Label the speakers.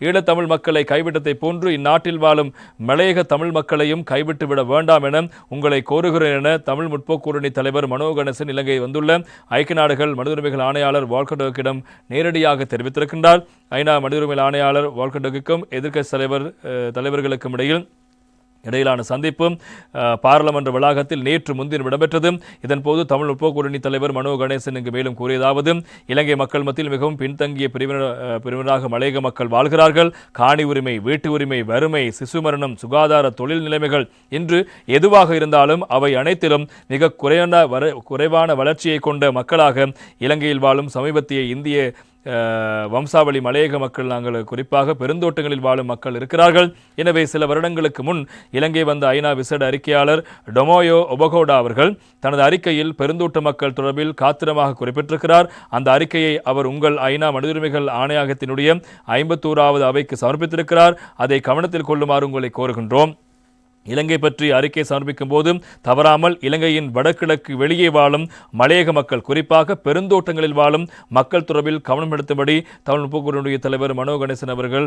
Speaker 1: ஈழத்தமிழ் மக்களை கைவிட்டதை போன்று இந்நாட்டில் வாழும் மலையக தமிழ் மக்களையும் கைவிட்டுவிட வேண்டாம் என உங்களை கோருகிறேன் என தமிழ் முற்போக்கு தலைவர் மனோ கணேசன் இலங்கை வந்துள்ள ஐக்கிய நாடுகள் மனித உரிமைகள் ஆணையாளர் வால்கர் டர்க்கிடம் நேரடியாக தெரிவித்திருக்கின்றார். ஐநா மனித உரிமைகள் ஆணையாளர் வால்கர் டர்க்குக்கும் எதிர்க்கட்சி தலைவர்களுக்கும் இடையிலான சந்திப்பு பாராளுமன்ற வளாகத்தில் நேற்று முன்தினம் இடம்பெற்றது. இதன்போது தமிழ் முற்போக்கு தலைவர் மனோ கணேசன் இங்கு மேலும் கூறியதாவது, இலங்கை மக்கள் மத்தியில் மிகவும் பின்தங்கிய பிரிவினராக மலையக மக்கள் வாழ்கிறார்கள். காணி உரிமை, வீட்டு உரிமை, வறுமை, சிசு மரணம், சுகாதார, தொழில் நிலைமைகள் இன்று எதுவாக இருந்தாலும் அவை அனைத்திலும் மிக குறைவான வளர்ச்சியை கொண்ட மக்களாக இலங்கையில் வாழும் சமீபத்திய இந்திய வம்சாவளி மலையக மக்கள் நாங்கள் குறிப்பாக பெருந்தோட்டங்களில் வாழும் மக்கள் இருக்கிறார்கள். எனவே சில வருடங்களுக்கு முன் இலங்கை வந்த ஐநா விசேட அறிக்கையாளர் டொமோயோ ஒபகோடா அவர்கள் தனது அறிக்கையில் பெருந்தோட்ட மக்கள் தொடர்பில் காத்திரமாக குறிப்பிட்டிருக்கிறார். அந்த அறிக்கையை அவர் உங்கள் ஐநா மனித உரிமைகள் ஆணையகத்தினுடைய 51வது அவைக்கு சமர்ப்பித்திருக்கிறார். அதை கவனத்தில் கொள்ளுமாறு உங்களை கோருகின்றோம். இலங்கை பற்றி அறிக்கை சமர்ப்பிக்கும் போதும் தவறாமல் இலங்கையின் வடகிழக்கு வெளியே வாழும் மலையக மக்கள் குறிப்பாக பெருந்தோட்டங்களில் வாழும் மக்கள் தொடர்பில் கவனம் எடுத்தபடி தமிழ் முற்போக்கு தலைவர் மனோ கணேசன் அவர்கள்